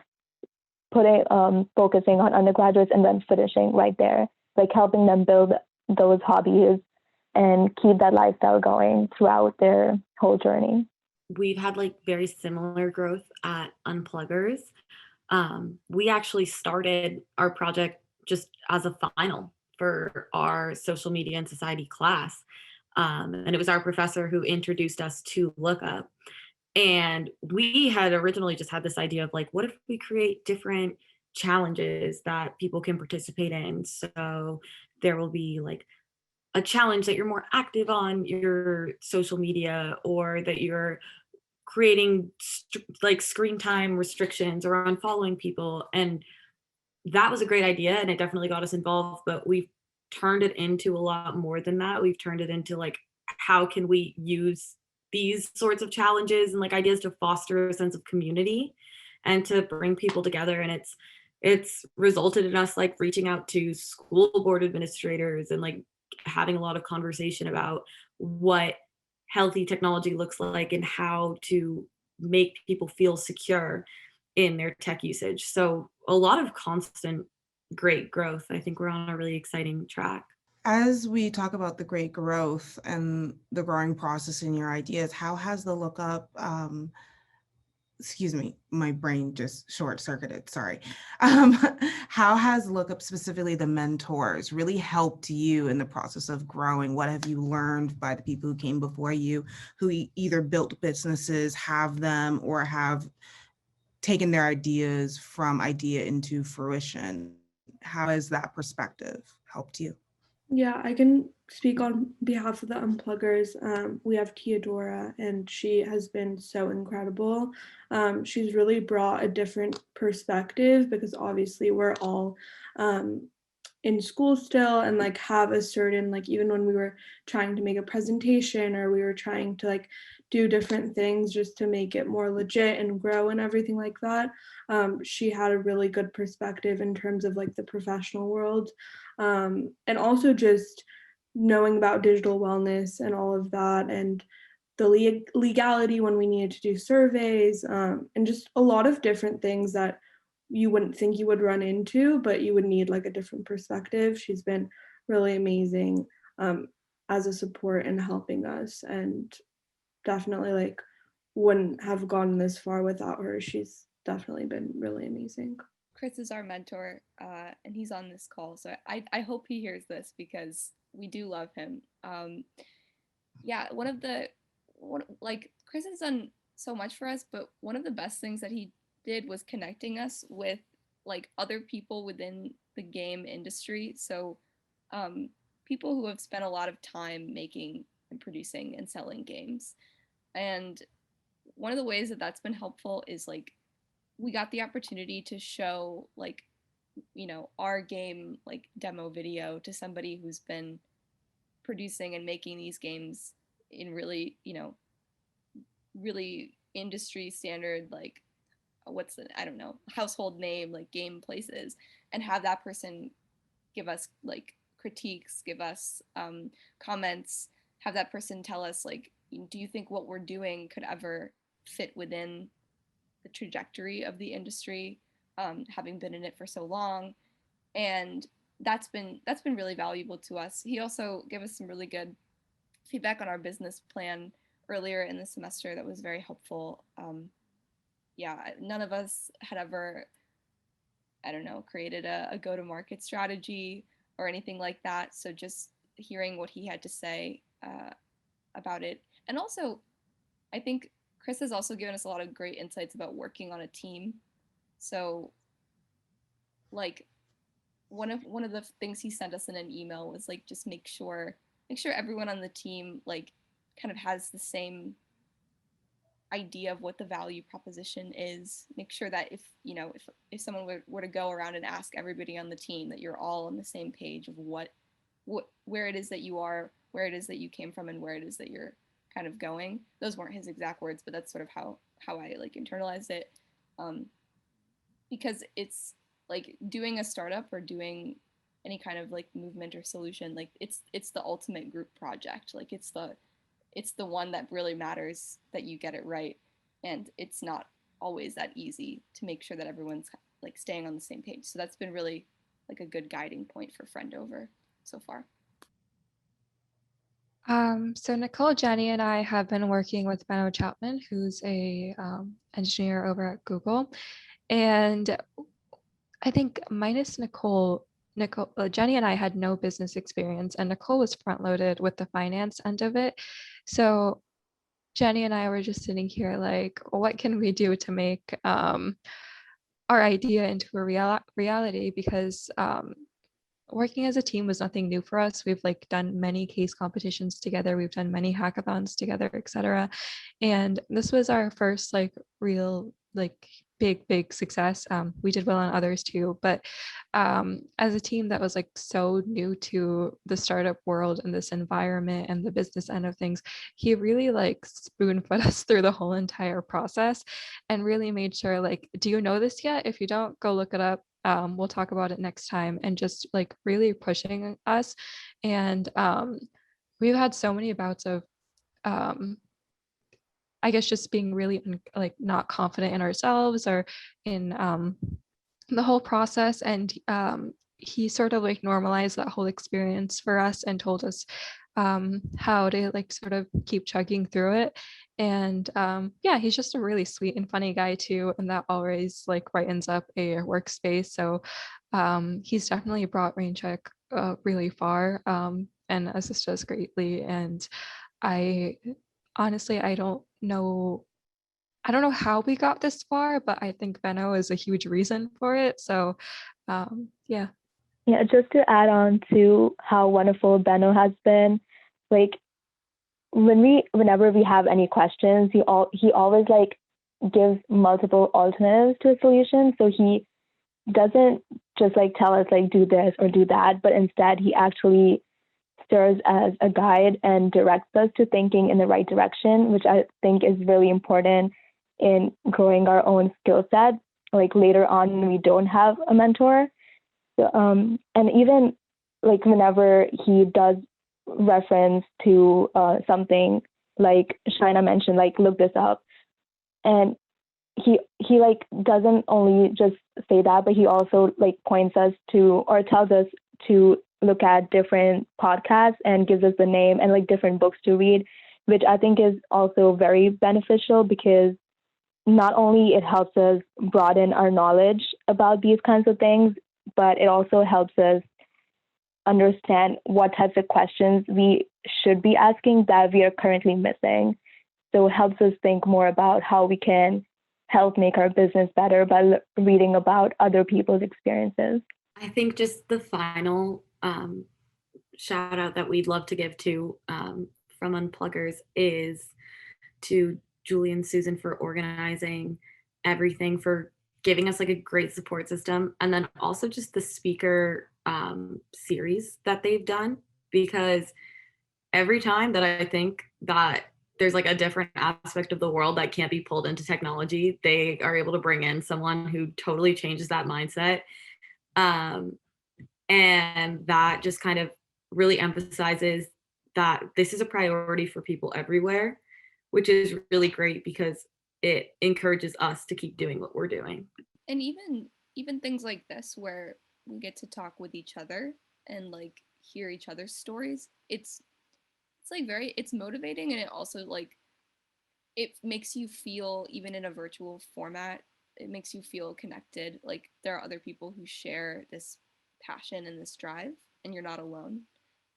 focusing on undergraduates and then finishing right there, like helping them build those hobbies and keep that lifestyle going throughout their whole journey. We've had like very similar growth at Unpluggers. We actually started our project just as a final for our social media and society class. And it was our professor who introduced us to LookUp. And we had originally just had this idea of like, what if we create different challenges that people can participate in? So there will be like a challenge that you're more active on your social media, or that you're creating like screen time restrictions or unfollowing people. And that was a great idea, and it definitely got us involved, but we've turned it into a lot more than that. We've turned it into like, how can we use these sorts of challenges and like ideas to foster a sense of community and to bring people together. And it's resulted in us like reaching out to school board administrators and like having a lot of conversation about what healthy technology looks like and how to make people feel secure in their tech usage. So a lot of constant great growth. I think we're on a really exciting track. As we talk about the great growth and the growing process in your ideas, how has the LookUp, excuse me, my brain just short-circuited, sorry. How has LookUp, specifically the mentors, really helped you in the process of growing? What have you learned by the people who came before you, who either built businesses, have them, or have taken their ideas from idea into fruition? How has that perspective helped you? Yeah, I can speak on behalf of the Unpluggers. We have Teodora, and she has been so incredible. She's really brought a different perspective, because obviously we're all in school still, and like have a certain, like even when we were trying to make a presentation, or we were trying to like do different things just to make it more legit and grow and everything like that, she had a really good perspective in terms of like the professional world, and also just knowing about digital wellness and all of that, and the legality when we needed to do surveys, and just a lot of different things that you wouldn't think you would run into, but you would need like a different perspective. She's been really amazing as a support and helping us, and definitely like wouldn't have gone this far without her. She's definitely been really amazing. Chris is our mentor, and he's on this call, so I hope he hears this, because we do love him. Yeah, like Chris has done so much for us, but one of the best things that he did was connecting us with like other people within the game industry. So people who have spent a lot of time making and producing and selling games. And one of the ways that that's been helpful is like we got the opportunity to show like our game like demo video to somebody who's been producing and making these games in really, really industry standard, like I don't know, household name, like game places, and have that person give us like critiques, give us comments, have that person tell us like, do you think what we're doing could ever fit within the trajectory of the industry, having been in it for so long. And that's been really valuable to us. He also gave us some really good feedback on our business plan earlier in the semester that was very helpful. Yeah, none of us had ever, I don't know, created a go-to-market strategy or anything like that. So just hearing what he had to say about it. And also, I think Chris has also given us a lot of great insights about working on a team. So, like, one of the things he sent us in an email was like, just make sure everyone on the team like kind of has the same idea of what the value proposition is. Make sure that if someone were to go around and ask everybody on the team, that you're all on the same page of where it is that you are, where it is that you came from, and where it is that you're kind of going. Those weren't his exact words, but that's sort of how I like internalized it, because it's like doing a startup or doing any kind of like movement or solution, like it's the ultimate group project. Like it's the one that really matters that you get it right, and it's not always that easy to make sure that everyone's like staying on the same page. So that's been really like a good guiding point for FriendOver so far. So Nicole, Jenny, and I have been working with Benno Chapman, who's a engineer over at Google. And I think minus Nicole, Jenny and I had no business experience, and Nicole was front loaded with the finance end of it. So Jenny and I were just sitting here like, what can we do to make our idea into a reality? Because working as a team was nothing new for us. We've like done many case competitions together. We've done many hackathons together, etc. And this was our first like real like big success. We did well on others too, but as a team that was like so new to the startup world and this environment and the business end of things, he really like spoon fed us through the whole entire process and really made sure like, do you know this yet? If you don't, go look it up. We'll talk about it next time, and just like really pushing us. And we've had so many bouts of I guess just being really like not confident in ourselves or in the whole process. And he sort of like normalized that whole experience for us and told us how to like sort of keep chugging through it. And yeah, he's just a really sweet and funny guy too, and that always like brightens up a workspace. So he's definitely brought Raincheck really far and assisted us greatly. And I honestly, I don't know how we got this far, but I think Benno is a huge reason for it. So yeah. Yeah, just to add on to how wonderful Benno has been, like whenever we have any questions, he always like gives multiple alternatives to a solution. So he doesn't just like tell us like do this or do that, but instead he actually serves as a guide and directs us to thinking in the right direction, which I think is really important in growing our own skill set, like later on when we don't have a mentor. So, and even like whenever he does reference to something, like Shaina mentioned, like look this up, and he like doesn't only just say that, but he also like points us to or tells us to look at different podcasts and gives us the name and like different books to read, which I think is also very beneficial because not only it helps us broaden our knowledge about these kinds of things, but it also helps us understand what types of questions we should be asking that we are currently missing. So it helps us think more about how we can help make our business better by reading about other people's experiences. I think just the final shout out that we'd love to give to from Unpluggers is to Julie and Susan for organizing everything for giving us like a great support system, and then also just the speaker series that they've done, because every time that I think that there's like a different aspect of the world that can't be pulled into technology, they are able to bring in someone who totally changes that mindset. And that just kind of really emphasizes that this is a priority for people everywhere, which is really great because it encourages us to keep doing what we're doing. And even things like this where we get to talk with each other and like hear each other's stories, it's like it's motivating, and it also like it makes you feel, even in a virtual format, it makes you feel connected, like there are other people who share this passion and this drive, and you're not alone.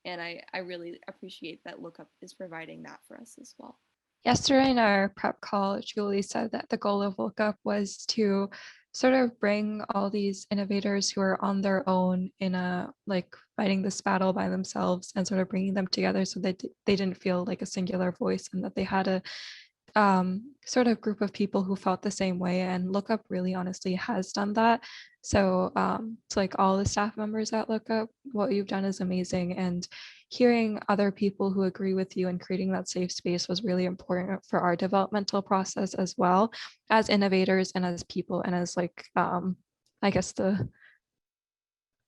And I really appreciate that LookUp is providing that for us as well. Yesterday in our prep call, Julie said that the goal of LookUp was to sort of bring all these innovators who are on their own in a like fighting this battle by themselves, and sort of bringing them together so that they didn't feel like a singular voice, and that they had a sort of group of people who felt the same way. And LookUp really honestly has done that. So to like all the staff members at LookUp, what you've done is amazing. And hearing other people who agree with you and creating that safe space was really important for our developmental process as well, as innovators and as people, and as like I guess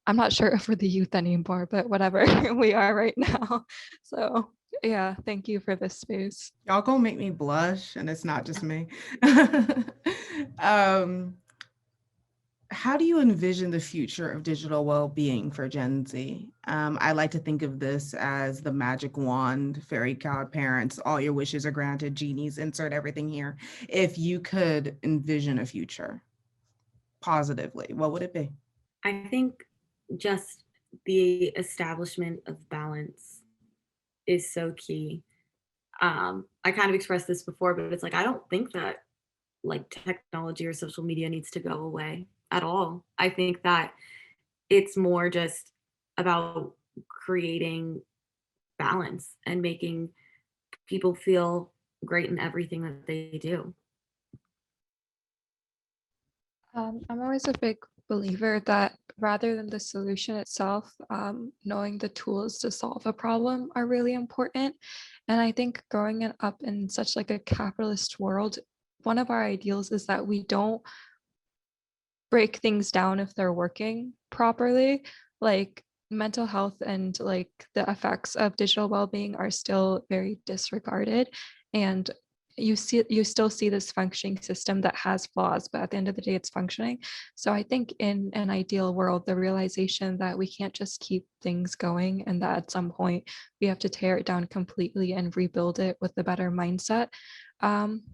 I'm not sure if we're the youth anymore, but whatever we are right now. So yeah, thank you for this space. Y'all gonna make me blush, and it's not just me. How do you envision the future of digital well-being for Gen Z? I like to think of this as the magic wand, fairy godparents, all your wishes are granted, genies, insert everything here. If you could envision a future positively, what would it be? I think just the establishment of balance is so key. I kind of expressed this before, but it's like I don't think that like technology or social media needs to go away at all. I think that it's more just about creating balance and making people feel great in everything that they do. I'm always a big believer that rather than the solution itself, knowing the tools to solve a problem are really important. And I think growing it up in such like a capitalist world, one of our ideals is that we don't break things down if they're working properly. Like mental health and like the effects of digital well-being are still very disregarded, and you still see this functioning system that has flaws, but at the end of the day it's functioning. So I think in an ideal world, the realization that we can't just keep things going, and that at some point we have to tear it down completely and rebuild it with a better mindset,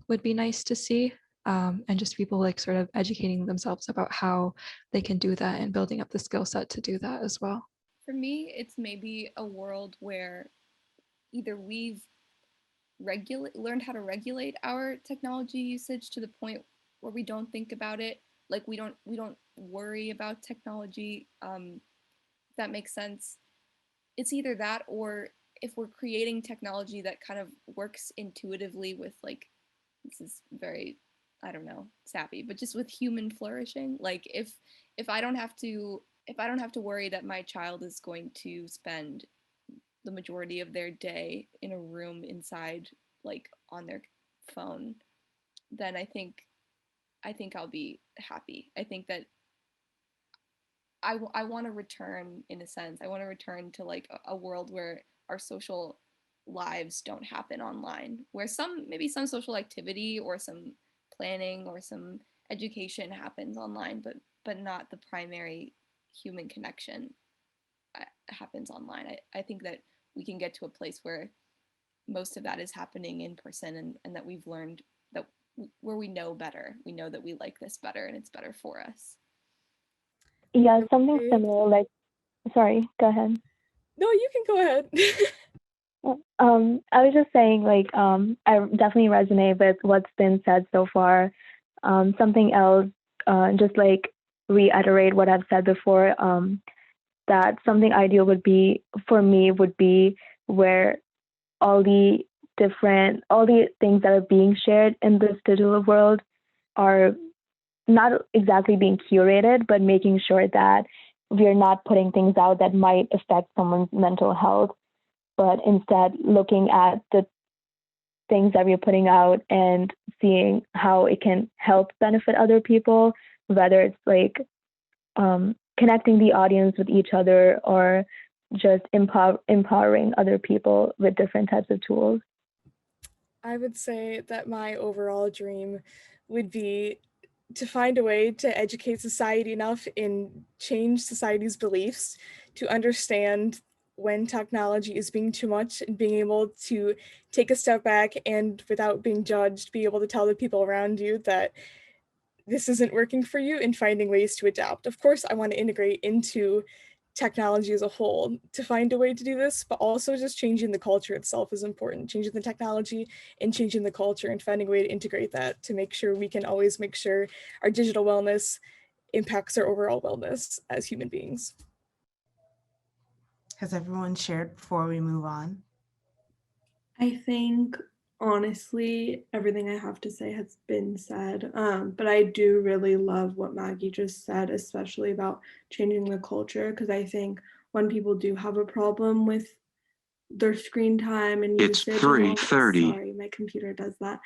would be nice to see. And just people like sort of educating themselves about how they can do that and building up the skill set to do that as well. For me, it's maybe a world where either we've learned how to regulate our technology usage to the point where we don't think about it, like we don't worry about technology, if that makes sense. It's either that, or if we're creating technology that kind of works intuitively with, like, this is very, I don't know, sappy, but just with human flourishing. Like if I don't have to worry that my child is going to spend the majority of their day in a room inside, like on their phone, then I think I'll be happy. I think that I want to return, in a sense, I want to return to like a world where our social lives don't happen online, where maybe some social activity or some planning or some education happens online, but not the primary human connection happens online. I think that we can get to a place where most of that is happening in person, and that we've learned that where we know better, we know that we like this better and it's better for us. Yeah, something similar, like, sorry, go ahead. No, you can go ahead. I was just saying, like, I definitely resonate with what's been said so far. Something else, just like reiterate what I've said before, that something ideal would be, for me, would be where all the things that are being shared in this digital world are not exactly being curated, but making sure that we're not putting things out that might affect someone's mental health, but instead looking at the things that we're putting out and seeing how it can help benefit other people, whether it's like connecting the audience with each other or just empowering other people with different types of tools. I would say that my overall dream would be to find a way to educate society enough and change society's beliefs to understand when technology is being too much and being able to take a step back and without being judged, be able to tell the people around you that this isn't working for you and finding ways to adapt. Of course, I want to integrate into technology as a whole to find a way to do this, but also just changing the culture itself is important. Changing the technology and changing the culture and finding a way to integrate that to make sure we can always make sure our digital wellness impacts our overall wellness as human beings. Has everyone shared before we move on? I think honestly, everything I have to say has been said, but I do really love what Maggie just said, especially about changing the culture, because I think when people do have a problem with their screen time and It's usage. 3:30. Sorry, my computer does that.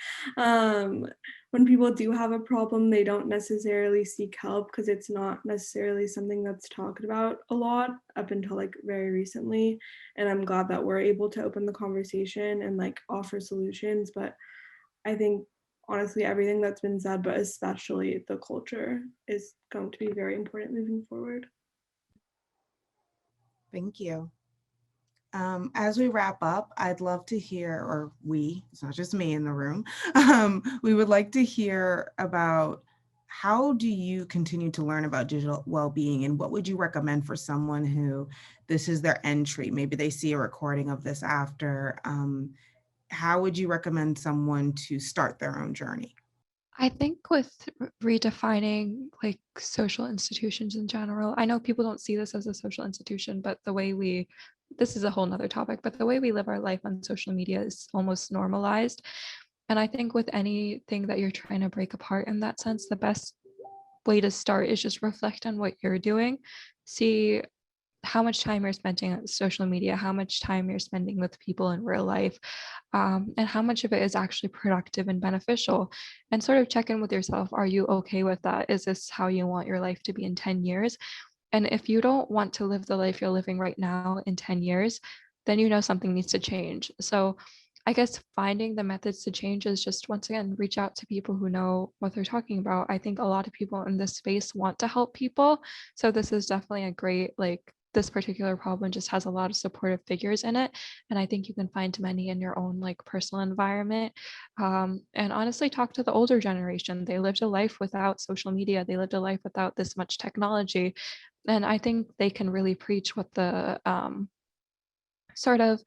When people do have a problem, they don't necessarily seek help because it's not necessarily something that's talked about a lot up until like very recently. And I'm glad that we're able to open the conversation and like offer solutions. But I think honestly, everything that's been said, but especially the culture, is going to be very important moving forward. Thank you. As we wrap up, I'd love to hear, or it's not just me in the room, we would like to hear about how do you continue to learn about digital well-being, and what would you recommend for someone who this is their entry? Maybe they see a recording of this after. How would you recommend someone to start their own journey? I think with redefining like social institutions in general, I know people don't see this as a social institution, but this is a whole nother topic, but the way we live our life on social media is almost normalized. And I think with anything that you're trying to break apart in that sense, the best way to start is just reflect on what you're doing. See how much time you're spending on social media, how much time you're spending with people in real life, and how much of it is actually productive and beneficial. And sort of check in with yourself. Are you okay with that? Is this how you want your life to be in 10 years? And if you don't want to live the life you're living right now in 10 years, then you know something needs to change. So I guess finding the methods to change is just, once again, reach out to people who know what they're talking about. I think a lot of people in this space want to help people. So this is definitely a great, this particular problem just has a lot of supportive figures in it. And I think you can find many in your own personal environment. And honestly, talk to the older generation. They lived a life without social media. They lived a life without this much technology. And I think they can really preach what the sort of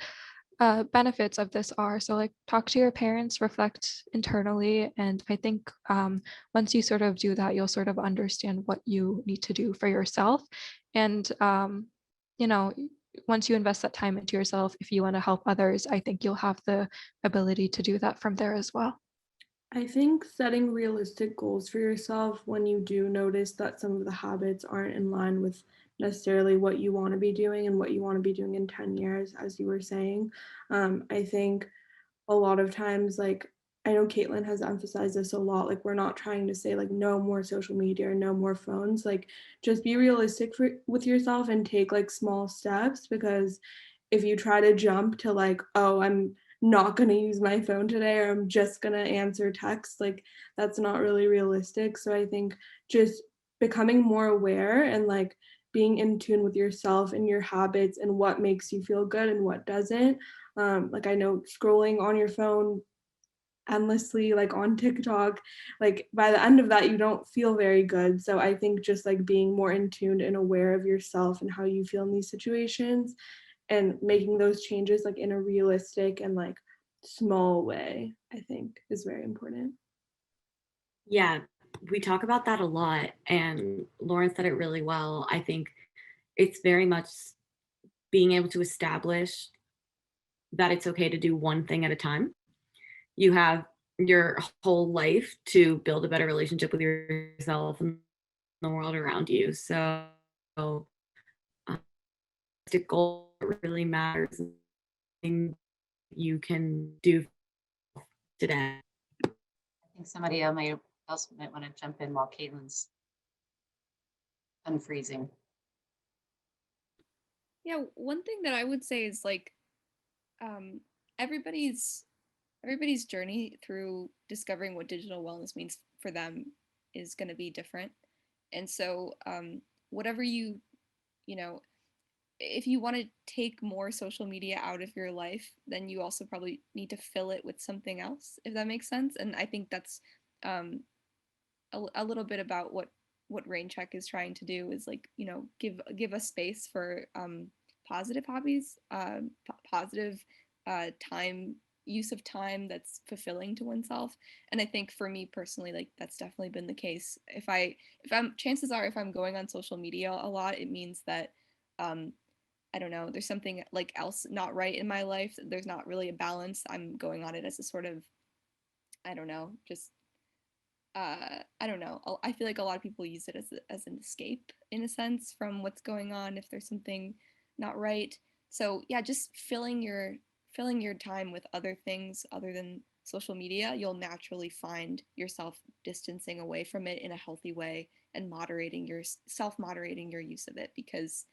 benefits of this are. So talk to your parents, reflect internally. And I think once you sort of do that, you'll sort of understand what you need to do for yourself. And, once you invest that time into yourself, if you want to help others, I think you'll have the ability to do that from there as well. I think setting realistic goals for yourself when you do notice that some of the habits aren't in line with necessarily what you want to be doing and what you want to be doing in 10 years, as you were saying. I think a lot of times, I know Caitlin has emphasized this a lot, we're not trying to say no more social media or no more phones, just be realistic with yourself and take small steps, because if you try to jump to oh, I'm not going to use my phone today, or I'm just going to answer texts, that's not really realistic. So I think just becoming more aware and being in tune with yourself and your habits and what makes you feel good and what doesn't. I know scrolling on your phone endlessly, on TikTok, by the end of that, you don't feel very good. So I think just being more in tune and aware of yourself and how you feel in these situations and making those changes in a realistic and small way, I think is very important. Yeah, we talk about that a lot, and Lauren said it really well. I think it's very much being able to establish that it's okay to do one thing at a time. You have your whole life to build a better relationship with yourself and the world around you. So the goal really matters. You can do today. I think somebody else might want to jump in while Caitlin's unfreezing. Yeah, one thing that I would say is like um, everybody's journey through discovering what digital wellness means for them is going to be different. And so whatever you know, if you want to take more social media out of your life, then you also probably need to fill it with something else, if that makes sense. And I think that's um, a little bit about what Raincheck is trying to do is like, you know, give a space for positive hobbies, positive time use of time that's fulfilling to oneself. And I think for me personally, like that's definitely been the case. If I'm chances are if I'm going on social media a lot, it means that um I don't know, there's something like else not right in my life. There's not really a balance. I'm going on it as a sort of, I don't know, just I don't know. I feel like a lot of people use it as an escape in a sense from what's going on if there's something not right. So yeah, just filling your time with other things other than social media, you'll naturally find yourself distancing away from it in a healthy way and moderating your self-moderating your use of it because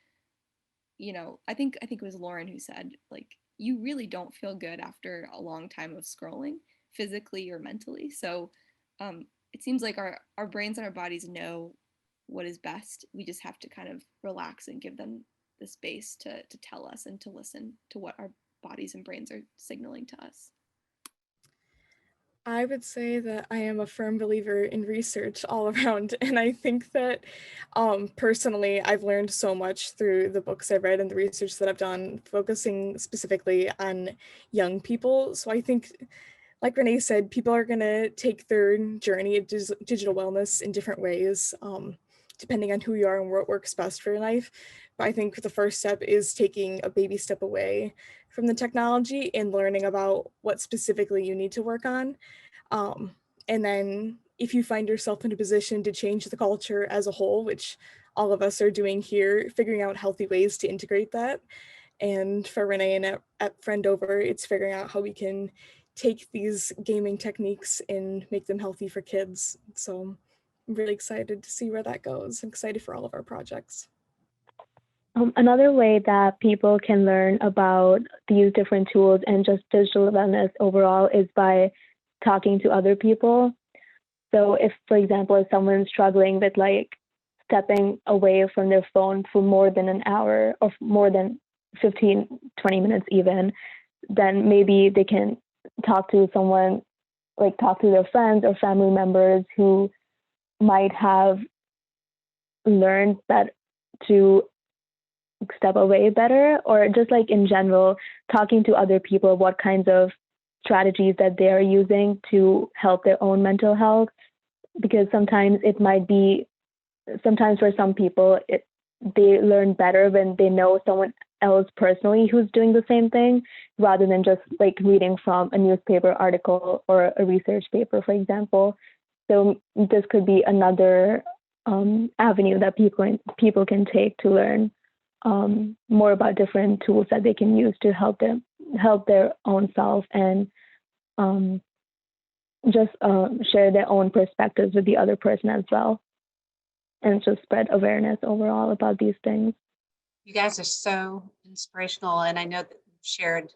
you know, I think it was Lauren who said like you really don't feel good after a long time of scrolling physically or mentally. So it seems like our brains and our bodies know what is best. We just have to kind of relax and give them the space to tell us and to listen to what our bodies and brains are signaling to us. I would say that I am a firm believer in research all around. And I think that personally, I've learned so much through the books I've read and the research that I've done, focusing specifically on young people. So I think, like Renee said, people are going to take their journey of digital wellness in different ways, depending on who you are and what works best for your life. But I think the first step is taking a baby step away from the technology and learning about what specifically you need to work on. And then if you find yourself in a position to change the culture as a whole, which all of us are doing here, figuring out healthy ways to integrate that. And for Renee and at FriendOver, it's figuring out how we can take these gaming techniques and make them healthy for kids. So I'm really excited to see where that goes. I'm excited for all of our projects. Another way that people can learn about these different tools and just digital wellness overall is by talking to other people. So if, for example, if someone's struggling with like stepping away from their phone for more than an hour or more than 15, 20 minutes even, then maybe they can talk to someone, like talk to their friends or family members who might have learned that to step away better, or just like in general, talking to other people what kinds of strategies that they are using to help their own mental health. Because sometimes it might be, sometimes for some people, they learn better when they know someone else personally who's doing the same thing, rather than just like reading from a newspaper article or a research paper, for example. So this could be another avenue that people can take to learn more about different tools that they can use to help their own self and just share their own perspectives with the other person as well, and just spread awareness overall about these things. You guys are so inspirational, and I know that you've shared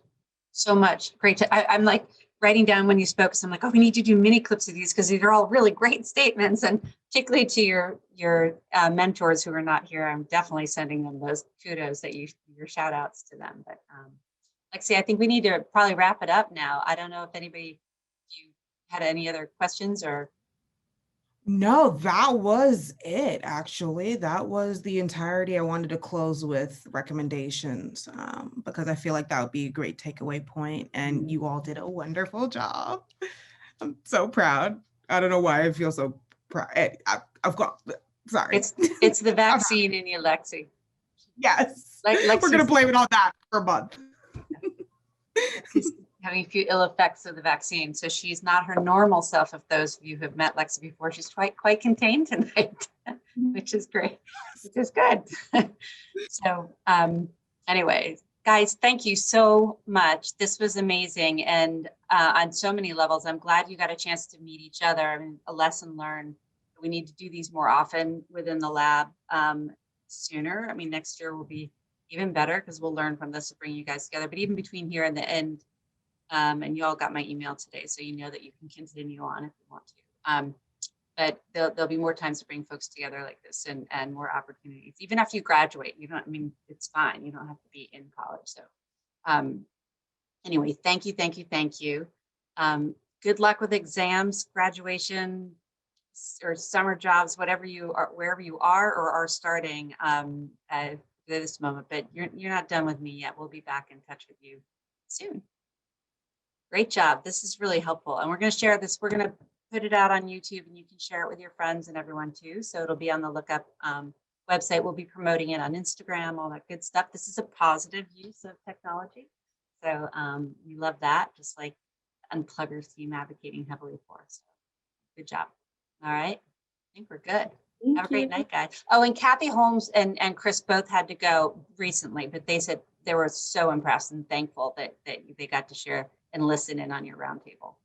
so much great. I'm like writing down when you spoke, so I'm like, oh, we need to do mini clips of these because these are all really great statements, and particularly to your mentors who are not here, I'm definitely sending them those kudos that your shout outs to them. But Lexi, I think we need to probably wrap it up now. I don't know if you had any other questions or. No, that was it, actually. That was the entirety. I wanted to close with recommendations because I feel like that would be a great takeaway point, and you all did a wonderful job. I'm so proud. I don't know why I feel so proud. I've got, sorry. It's the vaccine in you, Lexi. Yes. We're going to blame it on that for a month. having a few ill effects of the vaccine. So she's not her normal self. If those of you who have met Lexi before, she's quite contained tonight, which is great, which is good. So anyway, guys, thank you so much. This was amazing. And on so many levels, I'm glad you got a chance to meet each other. I mean, a lesson learned. We need to do these more often within the lab sooner. I mean, next year will be even better because we'll learn from this to bring you guys together. But even between here and the end, and you all got my email today, so you know that you can continue on if you want to. But there'll be more times to bring folks together like this and more opportunities. Even after you graduate, you don't, I mean, it's fine. You don't have to be in college. So anyway, thank you, thank you, thank you. Good luck with exams, graduation, or summer jobs, whatever you are, wherever you are or are starting at this moment. But you're not done with me yet. We'll be back in touch with you soon. Great job. This is really helpful. And we're going to share this. We're going to put it out on YouTube and you can share it with your friends and everyone too. So it'll be on the LookUp website. We'll be promoting it on Instagram, all that good stuff. This is a positive use of technology. So we love that, just like Unpluggers team advocating heavily for us. Good job. All right. I think we're good. Have a great night, guys. Oh, and Kathy Holmes and Chris both had to go recently, but they said they were so impressed and thankful that they got to share and listen in on your roundtable.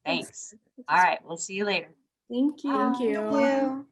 Thanks. All right. We'll see you later. Thank you. Thank you.